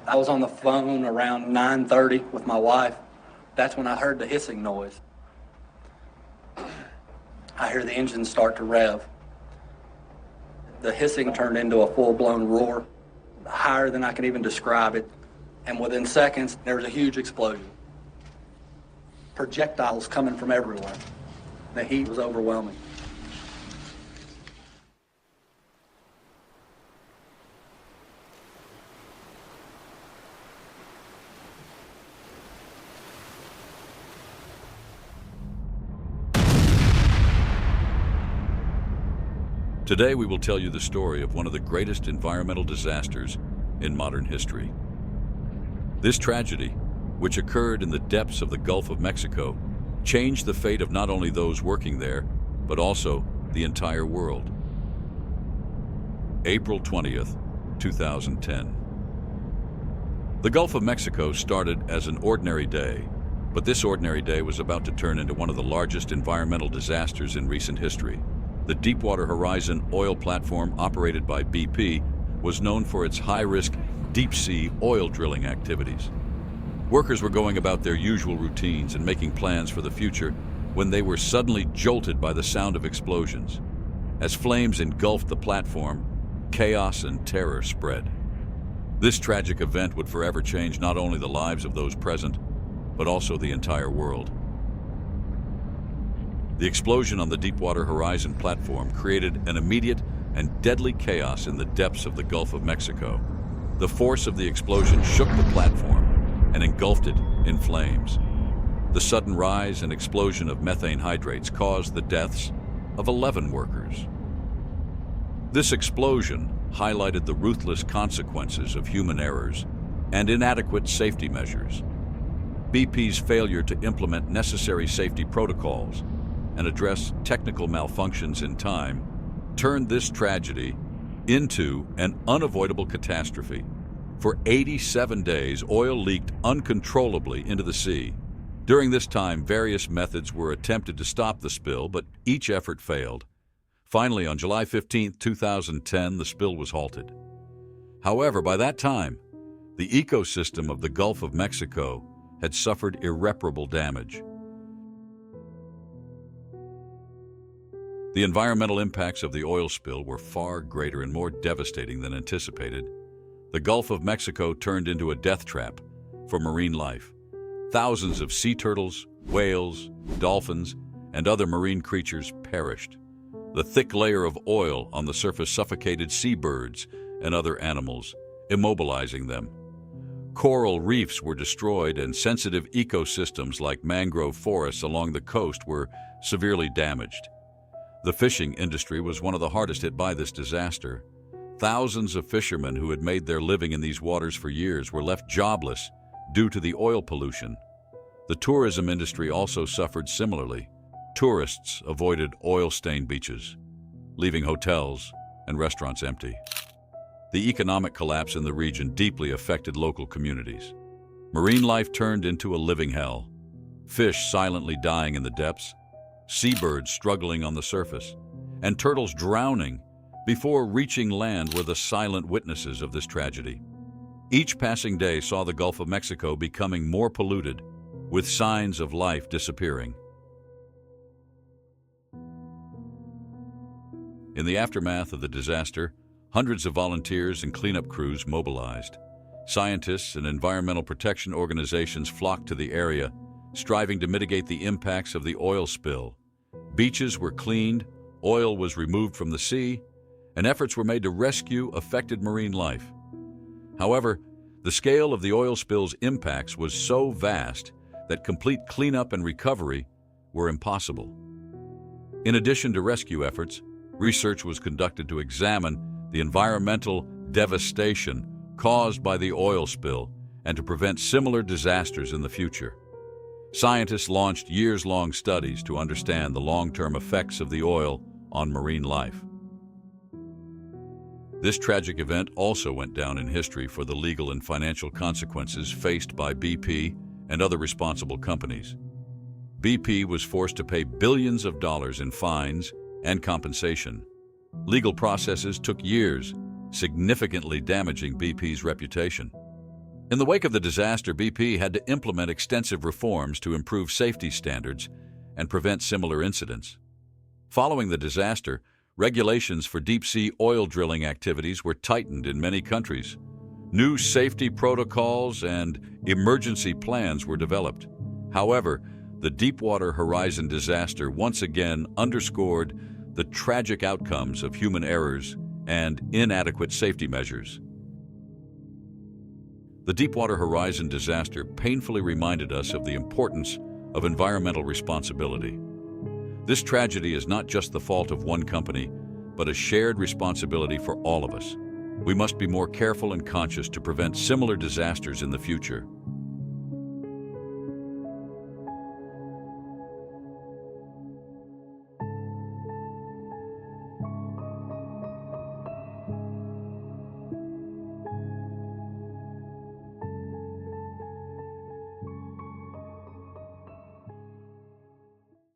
I was on the phone around 9:30 with my wife. That's when I heard the hissing noise. I hear the engine start to rev. The hissing turned into a full-blown roar, higher than I can even describe it. And within seconds, there was a huge explosion. Projectiles coming from everywhere. The heat was overwhelming. Today we will tell you the story of one of the greatest environmental disasters in modern history. This tragedy, which occurred in the depths of the Gulf of Mexico, changed the fate of not only those working there, but also the entire world. April 20th, 2010. The Gulf of Mexico started as an ordinary day, but this ordinary day was about to turn into one of the largest environmental disasters in recent history. The Deepwater Horizon oil platform operated by BP was known for its high-risk deep-sea oil drilling activities. Workers were going about their usual routines and making plans for the future when they were suddenly jolted by the sound of explosions. As flames engulfed the platform, chaos and terror spread. This tragic event would forever change not only the lives of those present, but also the entire world. The explosion on the Deepwater Horizon platform created an immediate and deadly chaos in the depths of the Gulf of Mexico. The force of the explosion shook the platform and engulfed it in flames. The sudden rise and explosion of methane hydrates caused the deaths of 11 workers. This explosion highlighted the ruthless consequences of human errors and inadequate safety measures. BP's failure to implement necessary safety protocols and address technical malfunctions in time turned this tragedy into an unavoidable catastrophe. For 87 days, oil leaked uncontrollably into the sea. During this time, various methods were attempted to stop the spill, but each effort failed. Finally, on July 15, 2010, the spill was halted. However, by that time, the ecosystem of the Gulf of Mexico had suffered irreparable damage. The environmental impacts of the oil spill were far greater and more devastating than anticipated. The Gulf of Mexico turned into a death trap for marine life. Thousands of sea turtles, whales, dolphins, and other marine creatures perished. The thick layer of oil on the surface suffocated seabirds and other animals, immobilizing them. Coral reefs were destroyed, and sensitive ecosystems like mangrove forests along the coast were severely damaged. The fishing industry was one of the hardest hit by this disaster. Thousands of fishermen who had made their living in these waters for years were left jobless due to the oil pollution. The tourism industry also suffered similarly. Tourists avoided oil-stained beaches, leaving hotels and restaurants empty. The economic collapse in the region deeply affected local communities. Marine life turned into a living hell. Fish silently dying in the depths, seabirds struggling on the surface, and turtles drowning before reaching land were the silent witnesses of this tragedy. Each passing day saw the Gulf of Mexico becoming more polluted, with signs of life disappearing. In the aftermath of the disaster, hundreds of volunteers and cleanup crews mobilized. Scientists and environmental protection organizations flocked to the area, striving to mitigate the impacts of the oil spill. Beaches were cleaned, oil was removed from the sea, and efforts were made to rescue affected marine life. However, the scale of the oil spill's impacts was so vast that complete cleanup and recovery were impossible. In addition to rescue efforts, research was conducted to examine the environmental devastation caused by the oil spill and to prevent similar disasters in the future. Scientists launched years-long studies to understand the long-term effects of the oil on marine life. This tragic event also went down in history for the legal and financial consequences faced by BP and other responsible companies. BP was forced to pay billions of dollars in fines and compensation. Legal processes took years, significantly damaging BP's reputation. In the wake of the disaster, BP had to implement extensive reforms to improve safety standards and prevent similar incidents. Following the disaster, regulations for deep-sea oil drilling activities were tightened in many countries. New safety protocols and emergency plans were developed. However, the Deepwater Horizon disaster once again underscored the tragic outcomes of human errors and inadequate safety measures. The Deepwater Horizon disaster painfully reminded us of the importance of environmental responsibility. This tragedy is not just the fault of one company, but a shared responsibility for all of us. We must be more careful and conscious to prevent similar disasters in the future.